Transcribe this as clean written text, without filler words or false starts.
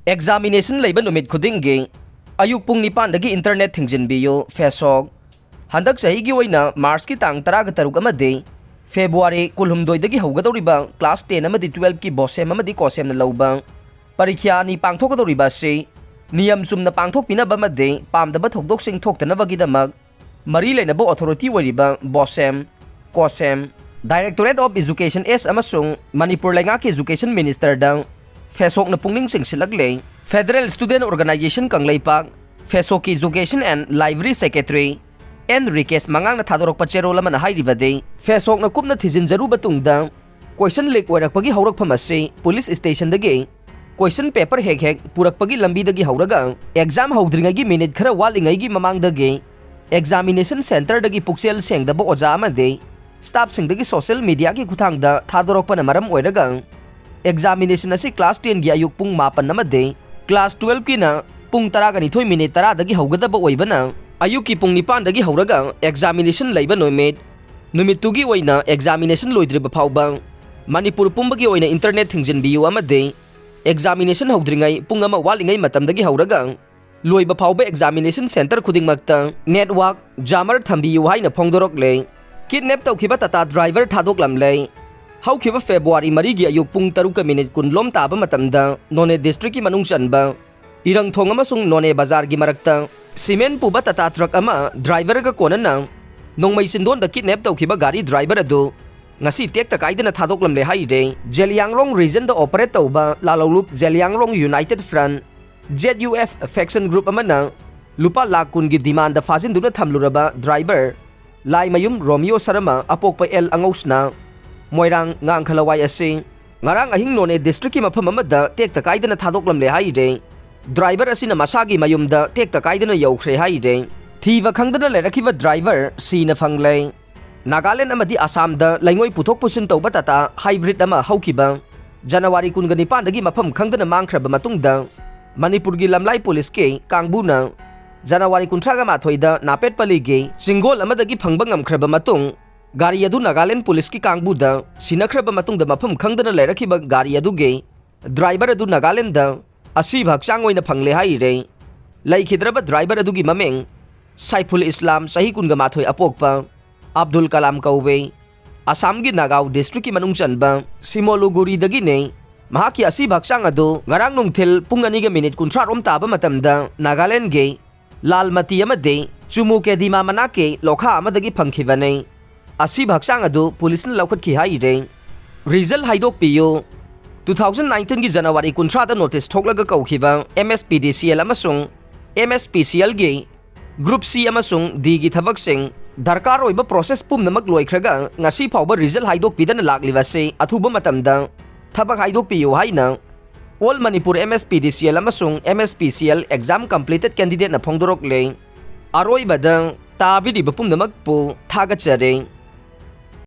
Examination Leiba Numit Khudingi Ayuk Pung Nipandagi Internet Thingjinbiyu FESOK Handak Sahigi Waina Mars ki tang Taraga Taruk Amadi February Kulhumdoidagi Haugadoriba Class 10 Amadi 12 ki Bosem Amadi Kosem na Laubang Parikya ni Pangthokadoriba si Niyam Sum na Pangthok Pinabamadi Pamdaba Thokdok Sing Thoktanabagidamag Marile na bo Authority Wariba Bosem Kosem Directorate of Education S amasung Manipur Lengaki Education Minister dang FESOK na pungning sing silaglay Federal Student Organization kang laypak FESOK Education and Library Secretary Enriquez mangang na Thadorok Pachero laman na hayribade FESOK na kup na thizinjaru batungda question leak warakpagi haurak phamasi police station dagi question paper hek purakpagi lambi dagi hauraga exam haudringagi minute khara walingay gi mamang dagi examination center dagi puksel sengdabo oja amade staff singdagi social media ki kuthangda thadorok pa na maram oiragang examination na si class 10 gi ayuk pung mapan namade class 12 ki na pung taraga ni thoi minute tara dagi haugadaba oibana ayuk ki pung nipan dagi hauraga examination Leiba Numit tugi oina examination loidriba phawbang Manipur pumbagi oina internet Thingjinbiyu amade examination haudringai pung ama walingai matam dagi hauraga loiba phawba examination center khudingmakta network jammer thambiyu haina phongdorok le kidnap Toukhiba Tata driver Thadoklamle Haukhiba February marigi ayuk pung 3 minute kunlom taba matamda None district ki manung chanba irang thong amasung None bazar gi marakta cement puba Tata truck ama driver ga konana nongmai sindon da kidnap Toukhiba gari driver adu ngasi tek ta kaidana Thadoklamle haide Jelyangrong region da operate tauba lalolup Jelyangrong United Front ZUF faction group amana lupa lakh kun gi demand da fazin duna thamluraba driver Lai Mayum Romeo Sarama apok pa El Angosna Moirang ngang khalawai asing ngarang ahing None district ki mafam amada tek ta kaidana Thadoklamle haide driver asina masagi mayumda tek ta kaidana yaukhre haide Thiba Khangdana Leirakhiba driver Shina Fangle Nagaland amadi Assam da laingoi puthok pusin tauba Tata hybrid ama haukhiba January 19 dagi mafam Khangdana mangkhraba matungda Manipur gi lamlai police ke kangbuna January 18 da napet paligi singol amadagi phangbang amkhraba matung gari adu Nagaland police ki kangbuda sinakhraba matung da mafam Khangdana Leirakhiba gari adu ge driver adu Nagaland da asi bhaksang oina phangle haire laikhidraba driver adu gi mameng Saiful Islam sahi 19 apokpa Abdul Kalam Kauwe Assam gi Nagaw district ki manung chanba Simoluguri dagi ne mahaki asi bhaksang adu ngarang nungthil pung 2 minute 30 taba matamda Nagaland ge Lalmati amade chumuke dima manake lokha amadagi phangkhibane asi bhaksang adu police na laukhat ki haire result Haidokpiyu 2019 gi January 19 da notice thoklaga kaukhiba MSPDCL amasung MSPCL ge group C amasung D gi thabak sing darkar oiba process pumnamak loikhraga ngasi phawba result Haidokpidana lakliba se athuba matamda thabak Haidokpiyu haina All Manipur MSPDCL amasung MSPCL exam completed candidate na phongdorok le aroi badang tabidi bapum namak po thagachare